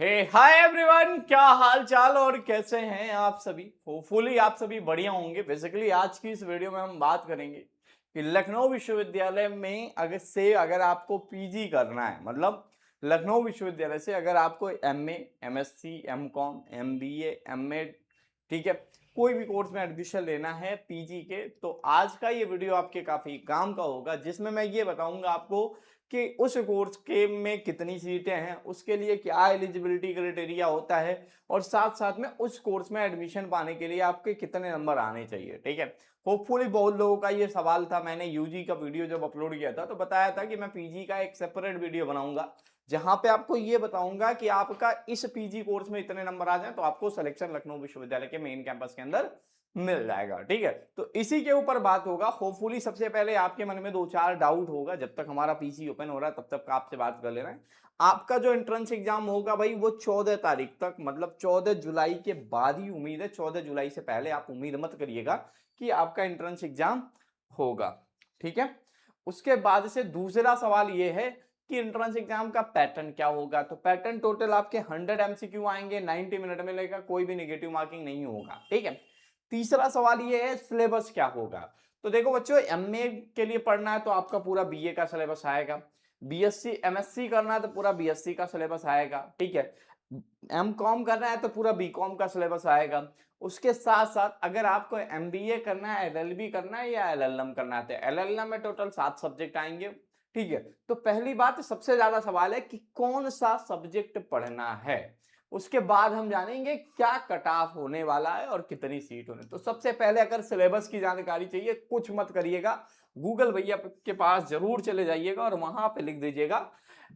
हे hi everyone, क्या हाल चाल और कैसे हैं आप सभी। होपफुली आप सभी बढ़िया होंगे। बेसिकली आज की इस वीडियो में हम बात करेंगे कि लखनऊ विश्वविद्यालय में अगर आपको पीजी करना है, मतलब लखनऊ विश्वविद्यालय से अगर आपको MA, MSc, MCom, MBA, MEd, ठीक है, कोई भी कोर्स में एडमिशन लेना है पीजी के, तो आज का ये वीडियो आपके काफी काम का होगा, जिसमें मैं ये बताऊंगा आपको कि उस कोर्स के में कितनी सीटें हैं, उसके लिए क्या एलिजिबिलिटी क्राइटेरिया होता है, और साथ साथ में उस कोर्स में एडमिशन पाने के लिए आपके कितने नंबर आने चाहिए। ठीक है, होपफुली बहुत लोगों का ये सवाल था। मैंने यूजी का वीडियो जब अपलोड किया था तो बताया था कि मैं पीजी का एक सेपरेट वीडियो बनाऊंगा, जहां पे आपको ये बताऊंगा कि आपका इस पीजी कोर्स में इतने नंबर आ जाए तो आपको सिलेक्शन लखनऊ विश्वविद्यालय के मेन कैंपस के अंदर मिल जाएगा। ठीक है, तो इसी के ऊपर बात होगा। होपफुली सबसे पहले आपके मन में दो चार डाउट होगा, जब तक हमारा पीसी ओपन हो रहा है तब तक आपसे बात कर ले रहे हैं। आपका जो एंट्रेंस एग्जाम होगा भाई, वो 14 तारीख तक, मतलब 14 जुलाई के बाद ही उम्मीद है। 14 जुलाई से पहले आप उम्मीद मत करिएगा कि आपका एंट्रेंस एग्जाम होगा। ठीक है, उसके बाद से दूसरा सवाल ये है कि एंट्रेंस एग्जाम का पैटर्न क्या होगा। तो पैटर्न टोटल आपके 100 एमसीक्यू आएंगे, 90 मिनट मिलेगा, कोई भी नेगेटिव मार्किंग नहीं होगा। ठीक है, तीसरा सवाल ये है सिलेबस क्या होगा। तो देखो बच्चों, एमए के लिए पढ़ना है तो आपका पूरा बीए का सिलेबस आएगा, बीएससी एमएससी करना है तो पूरा बीएससी का सिलेबस आएगा। ठीक है, एम कॉम करना है तो पूरा बीकॉम का सिलेबस आएगा। उसके साथ साथ अगर आपको एमबीए करना है, एलएलबी करना है या एलएलएम करना है, तो एलएलएम में टोटल 7 सब्जेक्ट आएंगे। ठीक है, तो पहली बात, सबसे ज्यादा सवाल है कि कौन सा सब्जेक्ट पढ़ना है। उसके बाद हम जानेंगे क्या कट ऑफ होने वाला है और कितनी सीट होने। तो सबसे पहले अगर सिलेबस की जानकारी चाहिए, कुछ मत करिएगा, गूगल भैया के पास जरूर चले जाइएगा और वहां पे लिख दीजिएगा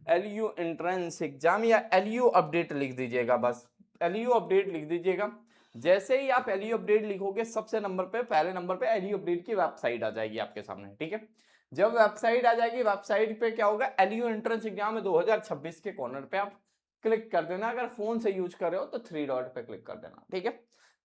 एलयू एंट्रेंस एग्जाम या एलयू अपडेट लिख दीजिएगा। बस एलयू अपडेट लिख दीजिएगा। जैसे ही आप एलयू अपडेट लिखोगे, सबसे नंबर पे, पहले नंबर पे एलयू अपडेट की वेबसाइट आ जाएगी आपके सामने। ठीक है, जब वेबसाइट आ जाएगी, वेबसाइट पे क्या होगा, एलयू एंट्रेंस एग्जाम 2026 के कॉर्नर पे आप क्लिक कर देना। अगर फोन से यूज कर रहे हो तो थ्री डॉट पे क्लिक कर देना। ठीक है,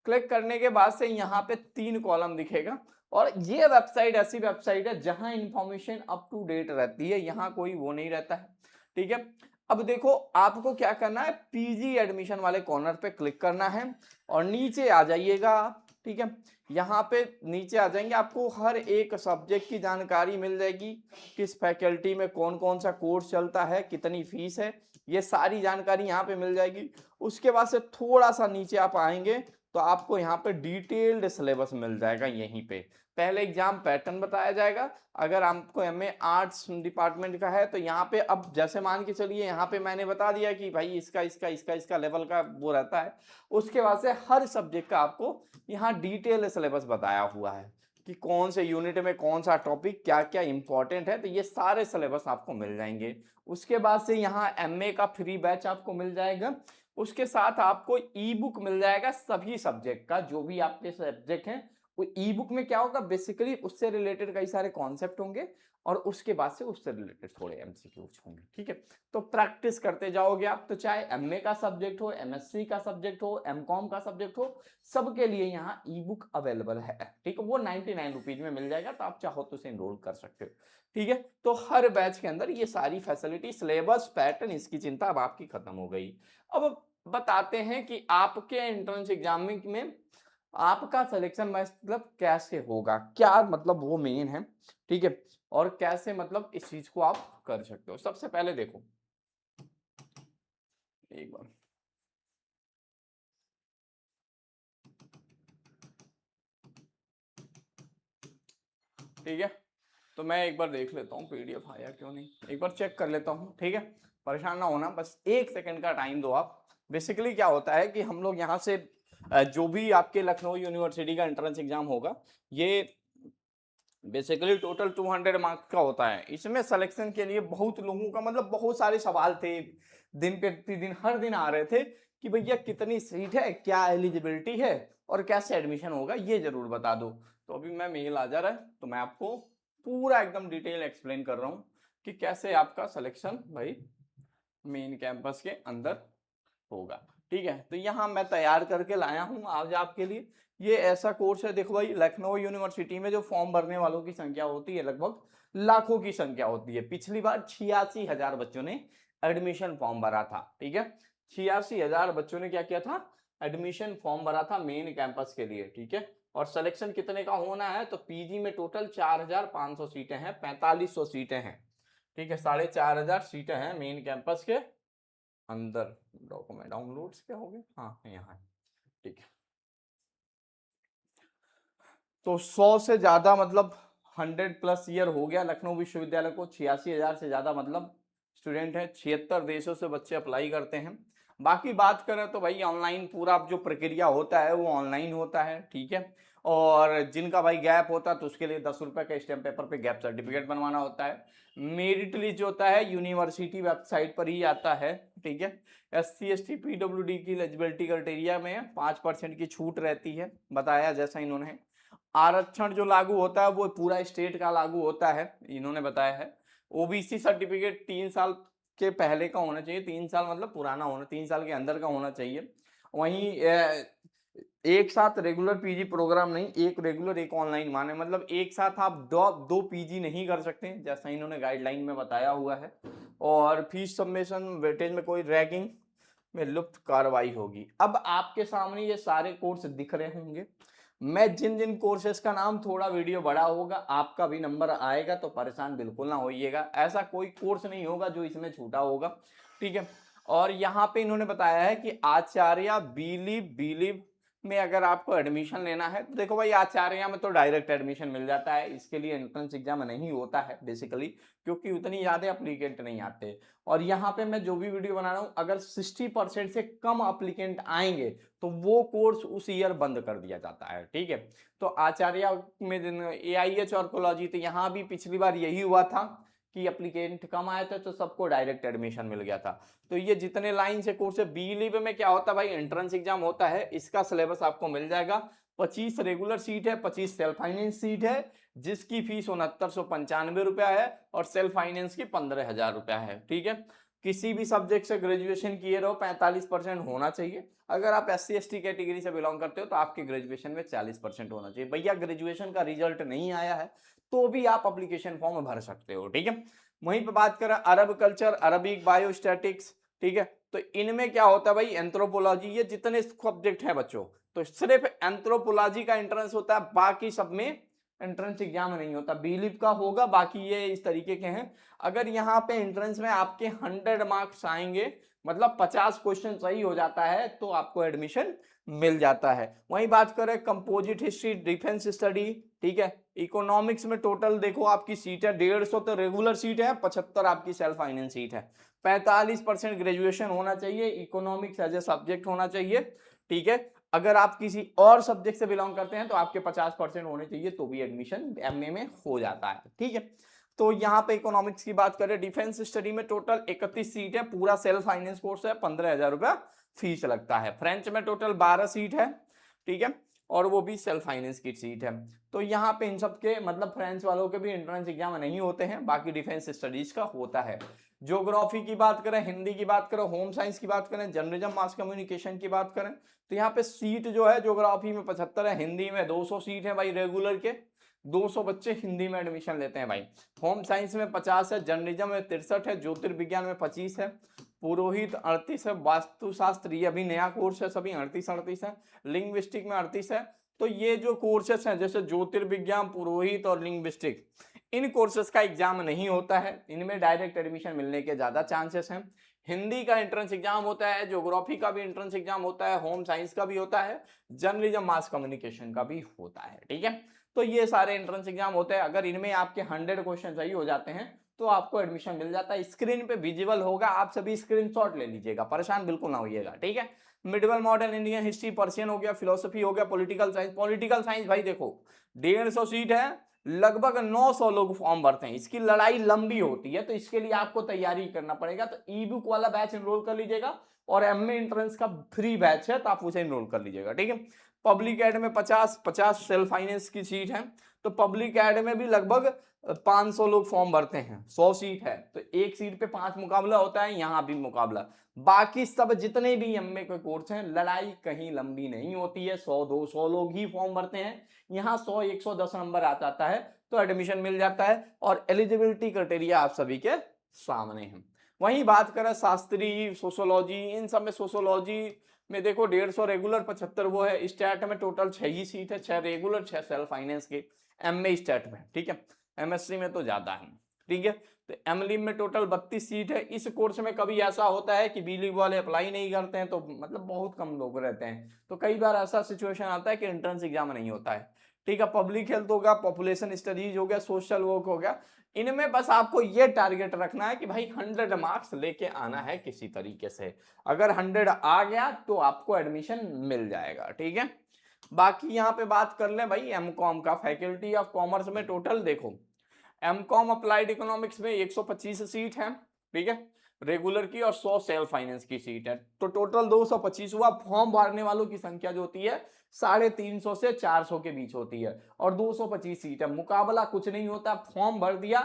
क्लिक करने के बाद से यहाँ पे 3 कॉलम दिखेगा, और ये वेबसाइट ऐसी वेबसाइट है जहां इंफॉर्मेशन अप टू डेट रहती है, यहाँ कोई वो नहीं रहता है। ठीक है, अब देखो आपको क्या करना है, पीजी एडमिशन वाले कॉर्नर पे क्लिक करना है और नीचे आ जाइएगा आप। ठीक है, यहाँ पे नीचे आ जाएंगे, आपको हर एक सब्जेक्ट की जानकारी मिल जाएगी, किस फैकल्टी में कौन कौन सा कोर्स चलता है, कितनी फीस है, ये सारी जानकारी यहाँ पे मिल जाएगी। उसके बाद से थोड़ा सा नीचे आप आएंगे तो आपको यहाँ पे डिटेल्ड सिलेबस मिल जाएगा। यहीं पे पहले एग्जाम पैटर्न बताया जाएगा। अगर आपको एमए आर्ट्स डिपार्टमेंट का है तो यहाँ पे, अब जैसे मान के चलिए, यहाँ पे मैंने बता दिया कि भाई इसका इसका इसका इसका लेवल का वो रहता है। उसके बाद से हर सब्जेक्ट का आपको यहाँ डिटेल सिलेबस बताया हुआ है कि कौन से यूनिट में कौन सा टॉपिक क्या क्या इंपॉर्टेंट है, तो ये सारे सिलेबस आपको मिल जाएंगे। उसके बाद से यहाँ एमए का फ्री बैच आपको मिल जाएगा। उसके साथ आपको ई बुक मिल जाएगा सभी सब्जेक्ट का, जो भी आपके सब्जेक्ट हैं। वो ई बुक में क्या होगा, बेसिकली उससे रिलेटेड कई सारे कॉन्सेप्ट होंगे और उसके बाद से उससे रिलेटेड थोड़े एमसीक्यूज होंगे। ठीक है, तो प्रैक्टिस करते जाओगे आप, तो चाहे एमए का सब्जेक्ट हो, एमएससी का सब्जेक्ट हो, एमकॉम का सब्जेक्ट हो, सबके लिए यहाँ ई बुक अवेलेबल है। ठीक है, वो 99 रुपीज में मिल जाएगा, तो आप चाहो तो उसे इनरोल कर सकते हो। ठीक है, तो हर बैच के अंदर ये सारी फैसिलिटी, सिलेबस, पैटर्न, इसकी चिंता अब आपकी खत्म हो गई। अब बताते हैं कि आपके एंट्रेंस एग्जाम में आपका सिलेक्शन मतलब कैसे होगा, क्या मतलब वो मेन है। ठीक है, और कैसे मतलब इस चीज को आप कर सकते हो। सबसे पहले देखो, एक बार, ठीक है, तो मैं एक बार देख लेता हूँ पीडीएफ आया क्यों नहीं, एक बार चेक कर लेता हूँ। ठीक है, परेशान ना होना, बस 1 सेकंड का टाइम दो आप। बेसिकली क्या होता है कि हम लोग यहाँ से जो भी आपके लखनऊ यूनिवर्सिटी का एंट्रेंस एग्जाम होगा, ये बेसिकली टोटल 200 मार्क्स का होता है। इसमें सिलेक्शन के लिए बहुत लोगों का, मतलब बहुत सारे सवाल थे, दिन प्रतिदिन हर दिन आ रहे थे कि भैया कितनी सीट है, क्या एलिजिबिलिटी है और कैसे एडमिशन होगा, ये जरूर बता दो। तो अभी मैं मेल आ जा रहा है तो मैं आपको पूरा एकदम डिटेल एक्सप्लेन कर रहा हूँ कि कैसे आपका सिलेक्शन भाई मेन कैंपस के अंदर होगा। ठीक है, तो यहाँ मैं तैयार करके लाया हूँ आज आपके लिए। ये ऐसा कोर्स है, देखो भाई, लखनऊ यूनिवर्सिटी में जो फॉर्म भरने वालों की संख्या होती है लगभग लाखों की संख्या होती है। पिछली बार 86,000 बच्चों ने एडमिशन फॉर्म भरा था। ठीक है, 86,000 बच्चों ने क्या किया था, एडमिशन फॉर्म भरा था मेन कैंपस के लिए, ठीक है। और सिलेक्शन कितने का होना है, तो पीजी में टोटल 4,500 सीटें हैं, 4500 सीटें हैं, ठीक है। 4,500 सीटें हैं मेन कैंपस के अंदर। डॉक्यूमेंट डाउनलोड्स क्या हो गए, हाँ यहाँ, ठीक है। तो 100 से ज्यादा मतलब 100+ ईयर हो गया लखनऊ विश्वविद्यालय को। 86,000 से ज्यादा मतलब स्टूडेंट है, 76 देशों से बच्चे अप्लाई करते हैं। बाकी बात करें तो भाई ऑनलाइन पूरा जो प्रक्रिया होता है वो ऑनलाइन होता है, ठीक है। और जिनका भाई गैप होता है तो उसके लिए 10 रुपए का स्टैम्प पेपर पे गैप सर्टिफिकेट बनवाना होता है। मेरिट लिस्ट जो होता है यूनिवर्सिटी वेबसाइट पर ही आता है, ठीक है। SC ST PWD की एलिजिबिलिटी क्राइटेरिया में 5% की छूट रहती है, बताया जैसा इन्होंने। आरक्षण जो लागू होता है वो पूरा स्टेट का लागू होता है, इन्होंने बताया है। ओबीसी सर्टिफिकेट 3 साल के पहले का होना चाहिए, 3 साल मतलब पुराना होना, 3 साल के अंदर का होना चाहिए। वहीं एक साथ रेगुलर पीजी प्रोग्राम नहीं, एक रेगुलर एक ऑनलाइन माने, मतलब एक साथ आप दो पीजी नहीं कर सकते जैसा इन्होंने गाइडलाइन में बताया हुआ है। और फीस सबमिशन वेटेज में कोई रैगिंग में लुप्त कार्रवाई होगी। अब आपके सामने ये सारे कोर्स दिख रहे होंगे, मैं जिन जिन कोर्सेज का नाम, थोड़ा वीडियो बड़ा होगा, आपका भी नंबर आएगा तो परेशान बिल्कुल ना होइएगा, ऐसा कोई कोर्स नहीं होगा जो इसमें छूटा होगा, ठीक है। और यहाँ पे इन्होंने बताया है कि आचार्य बिलीव में अगर आपको एडमिशन लेना है तो देखो भाई आचार्य में तो डायरेक्ट एडमिशन मिल जाता है, इसके लिए एंट्रेंस एग्जाम नहीं होता है बेसिकली, क्योंकि उतनी ज्यादा अप्लीकेंट नहीं आते। और यहाँ पे मैं जो भी वीडियो बना रहा हूँ, अगर 60% से कम अप्लीकेंट आएंगे तो वो कोर्स उस ईयर बंद कर दिया जाता है, ठीक है। तो आचार्य में AIH आर्कोलॉजी, तो यहाँ भी पिछली बार यही हुआ था कि अप्लीकेंट कम आए थे तो सबको डायरेक्ट एडमिशन मिल गया था। तो ये जितने लाइन से कोर्स है, BLIV में क्या होता है भाई, एंट्रेंस एग्जाम होता है, इसका सिलेबस आपको मिल जाएगा। 25 रेगुलर सीट है, 25 सेल्फ फाइनेंस सीट है, जिसकी फीस 6995 रुपया है, और सेल्फ फाइनेंस की 15,000 रुपया है, ठीक है। किसी भी सब्जेक्ट से ग्रेजुएशन किए रहो, 45% होना चाहिए। अगर आप SC ST कैटेगरी से बिलोंग करते हो तो आपके ग्रेजुएशन में 40% होना चाहिए। भैया ग्रेजुएशन का रिजल्ट नहीं आया है तो भी आप एप्लीकेशन फॉर्म भर सकते हो, ठीक है। वहीं पे बात करें अरब कल्चर, अरबिक, बायोस्टैटिक्स, ठीक है। तो इनमें क्या होता है भाई, एंथ्रोपोलॉजी, ये जितने सब्जेक्ट है बच्चों, तो सिर्फ एंथ्रोपोलॉजी का एंट्रेंस होता है, बाकी सब में एंट्रेंस एग्जाम नहीं होता। BLIV का होगा, बाकी ये इस तरीके के हैं। अगर यहाँ पे एंट्रेंस में आपके 100 मार्क्स आएंगे, मतलब 50 क्वेश्चन सही हो जाता है, तो आपको एडमिशन मिल जाता है। वहीं बात करें कंपोजिट हिस्ट्री, डिफेंस स्टडी, ठीक है। इकोनॉमिक्स में टोटल देखो आपकी सीट है 150 तो रेगुलर सीट है, 75 आपकी सेल्फ फाइनेंस सीट है। 45% ग्रेजुएशन होना चाहिए, इकोनॉमिक्स एज ए सब्जेक्ट होना चाहिए, ठीक है। अगर आप किसी और सब्जेक्ट से बिलोंग करते हैं तो आपके 50% होने चाहिए, तो भी एडमिशन MA में हो जाता है, ठीक है। तो यहाँ पे इकोनॉमिक्स की बात करें, डिफेंस स्टडी में टोटल 31 सीट है, पूरा सेल्फ फाइनेंस कोर्स है, 15,000 रुपया फीस लगता है। फ्रेंच में टोटल 12 सीट है, ठीक है, और वो भी सेल्फ फाइनेंस की सीट है। तो यहाँ पे इन सब के मतलब फ्रेंच वालों के भी एंट्रेंस एग्जाम नहीं होते हैं, बाकी डिफेंस स्टडीज का होता है। ज्योग्राफी की बात करें, हिंदी की बात करें, होम साइंस की बात करें, जर्नलिज्म मास कम्युनिकेशन की बात करें, तो यहाँ पे सीट जो है ज्योग्राफी में 75 है, हिंदी में 200 सीट है भाई रेगुलर के, 200 बच्चे हिंदी में एडमिशन लेते हैं भाई। होम साइंस में 50 है, जर्नलिज्म में 63 है, ज्योतिर्विज्ञान में 25 है, पुरोहित 38 है, वास्तुशास्त्र ये अभी नया कोर्स है, सभी 38 है, लिंग्विस्टिक में 38 है। तो ये जो कोर्सेस हैं जैसे ज्योतिर्विज्ञान, पुरोहित और लिंग्विस्टिक, इन कोर्सेस का एग्जाम नहीं होता है, इनमें डायरेक्ट एडमिशन मिलने के ज्यादा चांसेस हैं। हिंदी का एंट्रेंस एग्जाम होता है, ज्योग्राफी का भी एंट्रेंस एग्जाम होता है, होम साइंस का भी होता है, जर्नलिज्म मास कम्युनिकेशन का भी होता है, ठीक है। तो ये सारे एंट्रेंस एग्जाम होते हैं। अगर इनमें आपके 100 क्वेश्चन सही हो जाते हैं तो आपको एडमिशन मिल जाता है। स्क्रीन पे विजिबल होगा, आप सभी स्क्रीनशॉट ले लीजिएगा, परेशान बिल्कुल ना होइएगा, ठीक है। Medieval modern Indian history, Persian हो गया, फिलोसफी हो गया, पॉलिटिकल साइंस। पॉलिटिकल साइंस भाई देखो 150 सीट है, लगभग 900 लोग फॉर्म भरते हैं, इसकी लड़ाई लंबी होती है, तो इसके लिए आपको तैयारी करना पड़ेगा। तो ई बुक वाला बैच एनरोल कर लीजिएगा, और MA एंट्रेंस का फ्री बैच है तो आप उसे एनरोल कर लीजिएगा, ठीक है। पब्लिक एड में 50 सेल्फ फाइनेंस की सीट है, तो पब्लिक एड में भी लगभग 500 लोग फॉर्म भरते हैं, 100 सीट है, तो एक सीट पे 5 मुकाबला होता है, यहाँ भी मुकाबला। बाकी सब जितने भी MA के कोर्स हैं, लड़ाई कहीं लंबी नहीं होती है, 100-200 लोग ही फॉर्म भरते हैं, यहाँ 100-110 नंबर आ जाता है तो एडमिशन मिल जाता है। और एलिजिबिलिटी क्राइटेरिया आप सभी के सामने है। वहीं बात करें शास्त्री, सोशियोलॉजी, इन सब में सोशियोलॉजी में देखो 150 रेगुलर, 75 वो है। स्टैट में टोटल 6 ही सीट है, 6 रेगुलर 6 सेल्फ फाइनेंस के एम ए स्टैट में, ठीक है। एमएससी में तो ज्यादा है, ठीक है। तो एमलिम में टोटल 32 सीट है। इस कोर्स में कभी ऐसा होता है कि बीलिंग वाले अप्लाई नहीं करते हैं, तो मतलब बहुत कम लोग रहते हैं, तो कई बार ऐसा सिचुएशन आता है कि एंट्रेंस एग्जाम नहीं होता है, ठीक है। पब्लिक हेल्थ हो गया, पॉपुलेशन स्टडीज हो गया, सोशल वर्क हो गया, इनमें बस आपको ये टारगेट रखना है कि भाई 100 मार्क्स लेके आना है किसी तरीके से। अगर 100 आ गया तो आपको एडमिशन मिल जाएगा, ठीक है। बाकी यहाँ पे बात कर ले भाई एमकॉम का। फैकल्टी ऑफ कॉमर्स में टोटल देखो, एमकॉम अप्लाइड इकोनॉमिक्स में 125 सीट है, ठीक है, रेगुलर की, और 100 सेल्फ फाइनेंस की सीट है, तो टोटल 225 हुआ। फॉर्म भरने वालों की संख्या जो होती है 350 से 400 के बीच होती है, और 225 सीट है। मुकाबला कुछ नहीं होता, फॉर्म भर दिया,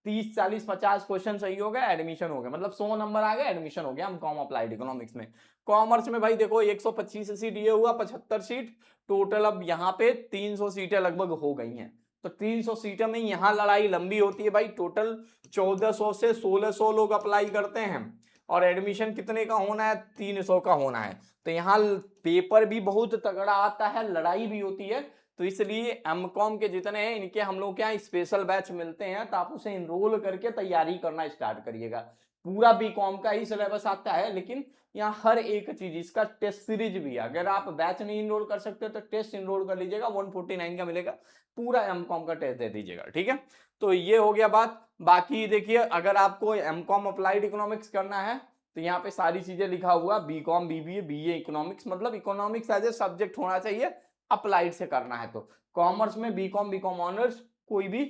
30 40 50 क्वेश्चन सही हो गया, एडमिशन हो गया, मतलब 100 नंबर आ गया, एडमिशन हो गया एमकॉम अप्लाइड इकोनॉमिक्स में। कॉमर्स में भाई देखो 125 सीट ये हुआ, 75 सीट टोटल। अब यहाँ पे 300 सीटें लगभग हो गई हैं, तो 300 सीटें में यहाँ लड़ाई लंबी होती है भाई। टोटल 1400 से 1600 लोग अप्लाई करते हैं, और एडमिशन कितने का होना है, 300 का होना है। तो यहाँ पेपर भी बहुत तगड़ा आता है, लड़ाई भी होती है। तो इसलिए एमकॉम के जितने हैं इनके हम लोग के यहाँ स्पेशल बैच मिलते हैं, तो आप उसे इनरोल करके तैयारी करना स्टार्ट करिएगा। पूरा बीकॉम का ही सिलेबस आता है, लेकिन यहाँ हर एक चीज, इसका टेस्ट सीरीज भी है। अगर आप बैच नहीं इनरोल कर सकते तो टेस्ट इनरोल कर लीजिएगा, 149 का मिलेगा, पूरा एमकॉम का टेस्ट दे दीजिएगा, ठीक है। तो ये हो गया बात। बाकी देखिए, अगर आपको एमकॉम अप्लाइड इकोनॉमिक्स करना है तो यहाँ पे सारी चीजें लिखा हुआ, बीकॉम बीबीए बीए इकोनॉमिक्स, मतलब इकोनॉमिक्स एज ए सब्जेक्ट होना चाहिए, अप्लाइड से करना है तो। कॉमर्स में बीकॉम बीकॉम ऑनर्स कोई भी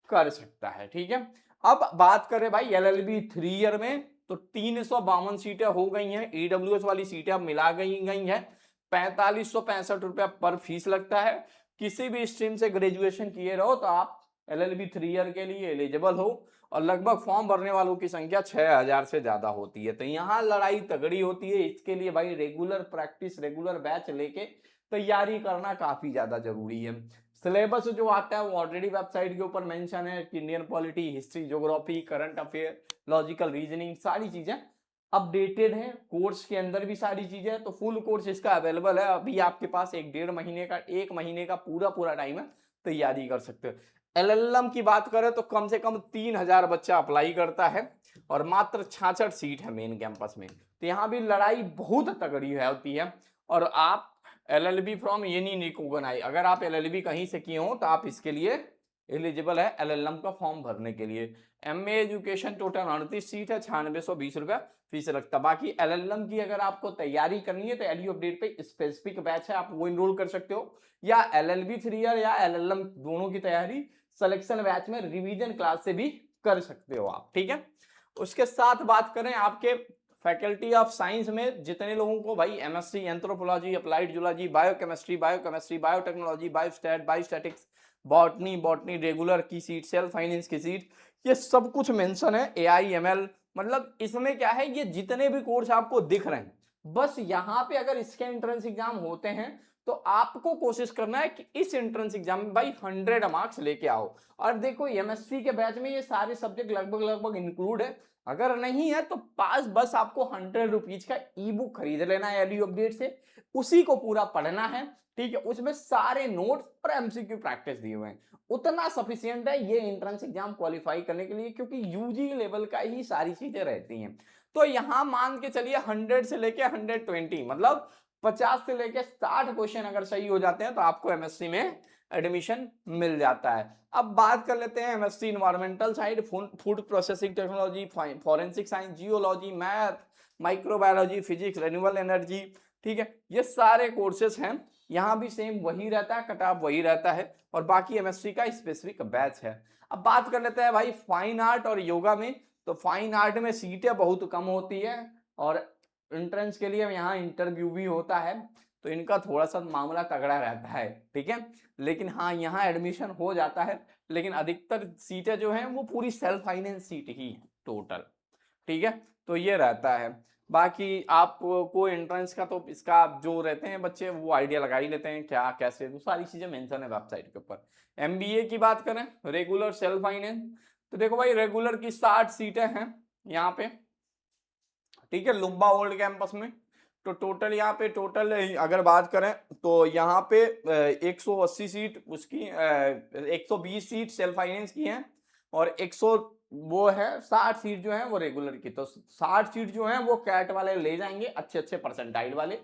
कर सकता है, ठीक है। अब बात करें भाई एलएलबी 3 ईयर में, तो 352 सीटें हो गई हैं, ईडब्ल्यूएस वाली सीटें अब मिला गई हैं। 4565 रुपया पर फीस लगता है। किसी भी स्ट्रीम से ग्रेजुएशन किए रहो तो आप एलएलबी 3 ईयर के लिए एलिजिबल हो, और लगभग फॉर्म भरने वालों की संख्या 6000 से ज्यादा होती है। तो यहाँ लड़ाई तगड़ी होती है, इसके लिए भाई रेगुलर प्रैक्टिस, रेगुलर बैच लेके तैयारी करना काफी ज्यादा जरूरी है। सिलेबस जो आता है वो ऑलरेडी वेबसाइट के ऊपर मेंशन है कि Indian polity, history, geography, current affair, logical reasoning, सारी चीजें अपडेटेड है। कोर्स के अंदर भी सारी चीजें है, तो फुल कोर्स इसका अवेलेबल है। अभी आपके पास 1 महीने का पूरा टाइम है, तैयारी कर सकते हो। एलएलएम की बात करें तो कम से कम 3000 बच्चा अप्लाई करता है, और मात्र 66 सीट है मेन कैंपस में। तो यहाँ भी लड़ाई बहुत तगड़ी होती है। और आप एलएलबी फ्रॉम एनी रिकॉग्नाइज्ड, अगर आप एलएलबी कहीं से किए हो तो आप इसके लिए एलिजिबल है एलएलएम का फॉर्म भरने के लिए। एमए एजुकेशन टोटल 38 सीट है, 9620 रुपया फीस लगता। बाकी एलएलएम की अगर आपको तैयारी करनी है तो एलयू अपडेट पे स्पेसिफिक बैच है, आप वो इनरोल कर सकते हो, या एलएलबी 3 ईयर या एलएलएम दोनों की तैयारी सिलेक्शन बैच में रिवीजन क्लास से भी कर सकते हो आप, ठीक है। उसके साथ बात करें आपके फैकल्टी ऑफ साइंस में जितने लोगों को भाई MSc anthropology, applied zoology, biochemistry, biotechnology, biostatics, botany regular की सीट, सेल्फ फाइनेंस की सीट, ये सब कुछ मेंशन है। एआईएमएल, मतलब इसमें क्या है, ये जितने भी कोर्स आपको दिख रहे हैं, बस यहाँ पे अगर इसके एंट्रेंस एग्जाम होते हैं तो आपको कोशिश करना है कि इस एंट्रेंस एग्जाम में भाई 100 मार्क्स लेके आओ। और देखो एमएससी के बैच में ये सारे सब्जेक्ट लगभग इंक्लूड है। अगर नहीं है तो पास बस आपको 100 रुपीज का ई बुक खरीद लेना है एलयू अपडेट से, उसी को पूरा पढ़ना है, ठीक है। उसमें सारे नोट्स और एमसीक्यू प्रैक्टिस दिए हुए हैं, उतना सफिशियंट है ये एंट्रेंस एग्जाम क्वालिफाई करने के लिए, क्योंकि यूजी लेवल का ही सारी चीजें रहती हैं। तो यहां मान के चलिए 100 से लेके 120, मतलब 50 से लेके 60 क्वेश्चन अगर सही हो जाते हैं तो आपको एमएससी में एडमिशन मिल जाता है। अब बात कर लेते हैं MSc environmental side, food processing technology, forensic science, geology, math, microbiology, physics, renewable energy, ठीक है। ये सारे कोर्सेस हैं, यहाँ भी सेम वही रहता है, कट ऑफ वही रहता है, और बाकी एमएससी का स्पेसिफिक बैच है। अब बात कर लेते हैं भाई फाइन आर्ट और योगा में। तो फाइन आर्ट में सीटें बहुत कम होती है, और एंट्रेंस के लिए यहाँ इंटरव्यू भी होता है, तो इनका थोड़ा सा मामला तगड़ा रहता है, ठीक है। लेकिन हाँ, यहाँ एडमिशन हो जाता है, लेकिन अधिकतर सीटें जो हैं वो पूरी सेल्फ फाइनेंस सीट ही है टोटल, ठीक है। तो ये रहता है। बाकी आपको एंट्रेंस का तो इसका जो रहते हैं बच्चे वो आइडिया लगा ही लेते हैं क्या कैसे, तो सारी चीजें मेंशन है वेबसाइट के ऊपर। एमबीए की बात करें रेगुलर सेल्फ फाइनेंस, तो देखो भाई रेगुलर की 60 सीटें हैं यहाँ पे, ठीक है, लुब्बा ओल्ड कैंपस में। तो टोटल यहाँ पे टोटल अगर बात करें तो यहाँ पे 180 सीट उसकी 120 सीट सेल्फ फाइनेंस की हैं और 100 वो है 60 सीट जो है वो रेगुलर की। तो 60 सीट जो है वो कैट वाले ले जाएंगे, अच्छे अच्छे परसेंटाइल वाले।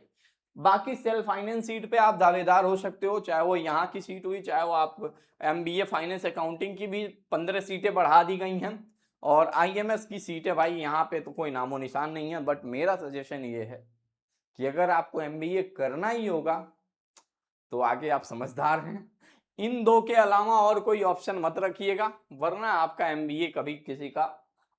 बाकी सेल्फ फाइनेंस सीट पे आप दावेदार हो सकते हो, चाहे वो यहाँ की सीट हुई, चाहे वो आप एमबीए फाइनेंस अकाउंटिंग की भी 15 सीटें बढ़ा दी गई हैं। और आईएमएस की सीटें भाई यहाँ पे तो कोई नामो निशान नहीं है। बट मेरा सजेशन ये है कि अगर आपको एमबीए करना ही होगा तो आगे आप समझदार हैं, इन दो के अलावा और कोई ऑप्शन मत रखिएगा, वरना आपका एमबीए कभी किसी का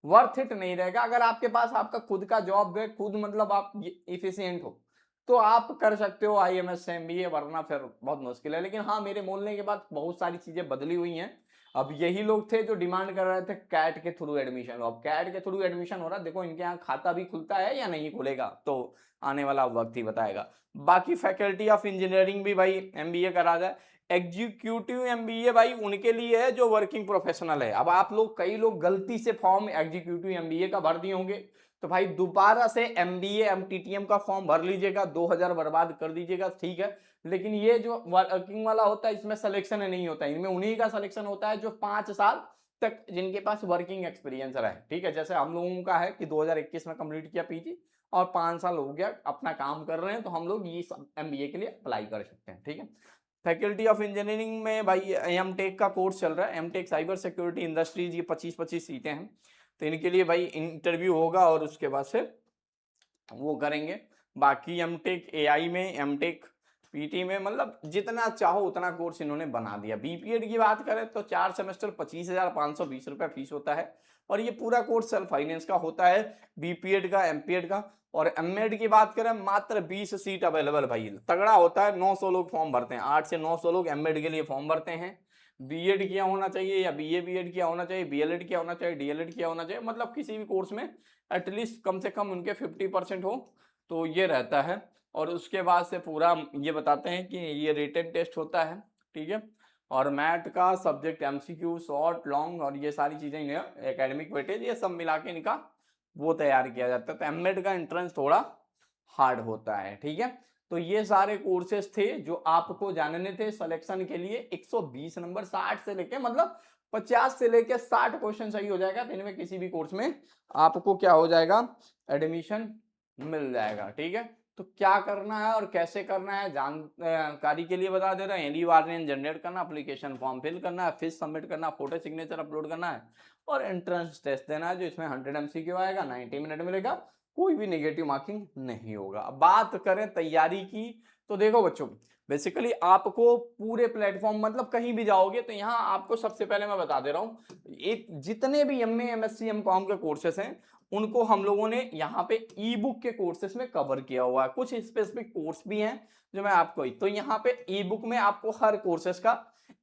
वर्थ इट नहीं रहेगा। अगर आपके पास आपका खुद का जॉब है, खुद मतलब आप इफिशियंट हो, तो आप कर सकते हो आईएमएस से एमबीए, वरना फिर बहुत मुश्किल है। लेकिन हाँ, मेरे बोलने के बाद बहुत सारी चीजें बदली हुई हैं। अब यही लोग थे जो डिमांड कर रहे थे कैट के थ्रू एडमिशन लो। अब कैट के थ्रू एडमिशन हो रहा है, देखो इनके यहाँ खाता भी खुलता है या नहीं खुलेगा तो आने वाला वक्त ही बताएगा। बाकी फैकल्टी ऑफ इंजीनियरिंग भी भाई एमबीए करा जाए। एग्जीक्यूटिव एमबीए भाई उनके लिए है जो वर्किंग प्रोफेशनल है। अब आप लोग कई लोग गलती से फॉर्म एग्जीक्यूटिव एमबीए का भर दिए होंगे, तो भाई दोबारा से एमबीए एमटीटीएम का फॉर्म भर लीजिएगा, 2000 बर्बाद कर दीजिएगा, ठीक है। लेकिन ये जो वर्किंग वाला होता है इसमें सिलेक्शन नहीं होता, इनमें उन्हीं का सिलेक्शन होता है जो 5 साल तक जिनके पास वर्किंग एक्सपीरियंस रहे, ठीक है। जैसे हम लोगों का है कि 2021 में कंप्लीट किया पीजी और 5 साल हो गया अपना काम कर रहे हैं, तो हम लोग ये एमबीए के लिए अप्लाई कर सकते हैं, ठीक है। फैकल्टी ऑफ इंजीनियरिंग में भाई एमटेक का कोर्स चल रहा है, एमटेक साइबर सिक्योरिटी इंडस्ट्रीज, ये 25-25 सीटें हैं। तो इनके लिए भाई इंटरव्यू होगा और उसके बाद से वो करेंगे। बाकी एमटेक एआई में, एमटेक पीटी में, मतलब जितना चाहो उतना कोर्स इन्होंने बना दिया। बीपीएड की बात करें तो 4 सेमेस्टर 25,520 रुपये फीस होता है और ये पूरा कोर्स सेल्फ फाइनेंस का होता है, बीपीएड का, एमपीएड का। और एमएड की बात करें मात्र 20 सीट अवेलेबल भाई, तगड़ा होता है। 900 लोग फॉर्म भरते हैं, 8 से 900 लोग एमएड के लिए फॉर्म भरते हैं। बीएड किया होना चाहिए या बीए बीएड किया होना चाहिए, बीएलएड किया होना चाहिए, डीएलएड किया होना चाहिए, मतलब किसी भी कोर्स में एटलीस्ट कम से कम उनके 50% हो, तो ये रहता है। और उसके बाद से पूरा ये बताते हैं कि ये रिटन टेस्ट होता है, ठीक है। और मैथ का सब्जेक्ट एमसीक्यू, शॉर्ट, लॉन्ग और ये सारी चीजें एकेडमिक वेटेज ये सब मिला के इनका वो तैयार किया जाता है। तो एमएड का एंट्रेंस थोड़ा हार्ड होता है, ठीक है। तो ये सारे कोर्सेज थे जो आपको जानने थे सिलेक्शन के लिए। 120 नंबर, 60 से लेके मतलब 50 से लेके 60 क्वेश्चन सही हो जाएगा, तो इनमें किसी भी कोर्स में आपको क्या हो जाएगा, एडमिशन मिल जाएगा, ठीक है। तो क्या करना है और कैसे करना है जानकारी के लिए बता दे रहे हैं। एनडी जनरेट करना, एप्लीकेशन फॉर्म फिल करना है, फीस सबमिट करना, फोटो सिग्नेचर अपलोड करना है और एंट्रेंस टेस्ट देना है, जो इसमें 100 MCQ आएगा, 90 मिनट मिलेगा, कोई भी नेगेटिव मार्किंग नहीं होगा। अब बात करें तैयारी की, तो देखो बच्चों, बेसिकली आपको पूरे प्लेटफॉर्म मतलब कहीं भी जाओगे तो यहाँ आपको सबसे पहले मैं बता दे रहा हूँ, एक जितने भी एमए, एमएससी, एमकॉम के कोर्सेस हैं उनको हम लोगों ने यहाँ पे ई बुक के कोर्सेस में कवर किया हुआ है। कुछ स्पेसिफिक कोर्स भी हैं जो मैं आपको, तो यहाँ पे ई बुक में आपको हर कोर्सेस का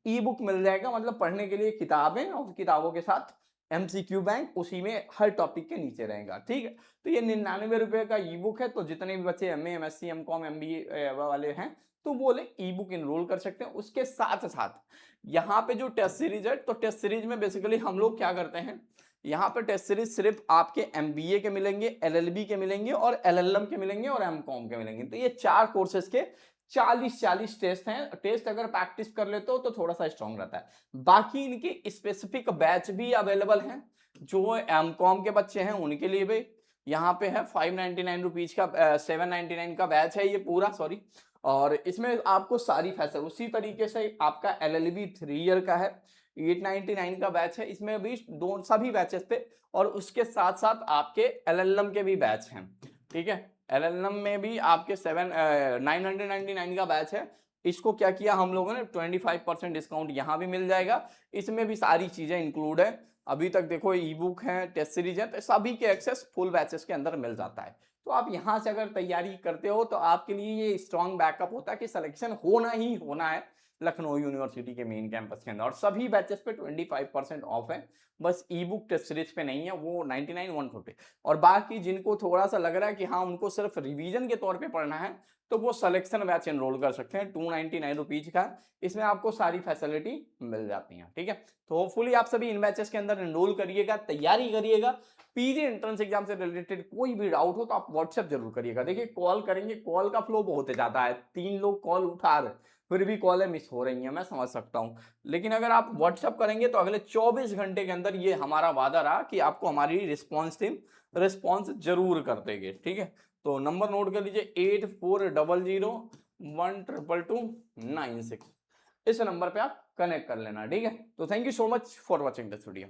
ई बुक मिल जाएगा, मतलब पढ़ने के लिए किताबें और किताबों के साथ एमसीक्यू बैंक उसी में हर टॉपिक के नीचे रहेगा, ठीक है। तो ये 99 रुपए का ई बुक है, तो जितने भी बच्चे एमए, एमएससी, एमकॉम, एमबीए वाले हैं तो वो ई बुक इनरोल कर सकते हैं। उसके साथ साथ यहाँ पे जो टेस्ट सीरीज है, तो टेस्ट सीरीज में बेसिकली हम लोग क्या करते हैं, यहाँ पे टेस्ट सीरीज सिर्फ आपके एमबीए के मिलेंगे, एलएलबी के मिलेंगे और एलएलएम के मिलेंगे और एमकॉम के मिलेंगे। तो ये 4 कोर्सेज के 40 टेस्ट हैं। टेस्ट अगर प्रैक्टिस कर लेते हो तो थोड़ा सा स्ट्रॉन्ग रहता है। बाकी इनके स्पेसिफिक बैच भी अवेलेबल हैं, जो एमकॉम के बच्चे हैं उनके लिए भी यहाँ पे है 599 रुपीज का 799 का बैच है ये पूरा, सॉरी। और इसमें आपको सारी फैसिलिटी उसी तरीके से आपका एलएलबी 3 ईयर का है, 899 का बैच है, इसमें भी दो सभी बैचेस पे। और उसके साथ साथ आपके एलएलएम के भी बैच हैं, ठीक है। एलएलएम में भी आपके 999 का बैच है। इसको क्या किया हम लोगों ने, 25% डिस्काउंट यहाँ भी मिल जाएगा। इसमें भी सारी चीजें इंक्लूड है। अभी तक देखो ई बुक है, टेस्ट सीरीज है, तो सभी के एक्सेस फुल बैचेस के अंदर मिल जाता है। तो आप यहाँ से अगर तैयारी करते हो तो आपके लिए ये स्ट्रॉन्ग बैकअप होता है कि सिलेक्शन होना ही होना है। लखनऊ यूनिवर्सिटी के मेन कैंपस के अंदर, और सभी बैचेस पे 25% ऑफ है। बस ई बुक टेस्ट सीरीज पे नहीं है, वो 99 150। और बाकी जिनको थोड़ा सा लग रहा है कि हाँ उनको सिर्फ रिवीजन के तौर पे पढ़ना है, तो वो सिलेक्शन बैच एनरोल कर सकते हैं, 299 रुपीज का। इसमें आपको सारी फैसिलिटी मिल जाती है, ठीक है। तो होपफुली आप सभी इन बैचेस के अंदर एनरोल करिएगा, तैयारी करिएगा। पीजी एंट्रेंस एग्जाम से रिलेटेड कोई भी डाउट हो तो आप व्हाट्सएप जरूर करिएगा। देखिए कॉल करेंगे, कॉल का फ्लो बहुत ज्यादा है, 3 लोग कॉल उठा रहे, फिर भी कॉलें मिस हो रही हैं, मैं समझ सकता हूं। लेकिन अगर आप व्हाट्सएप करेंगे तो अगले 24 घंटे के अंदर, ये हमारा वादा रहा कि आपको हमारी रिस्पॉन्स टीम रिस्पॉन्स जरूर कर देगी, ठीक है। तो नंबर नोट कर लीजिए, 8400122296। इस नंबर पे आप कनेक्ट कर लेना, ठीक है। तो thank you so much for watching this video.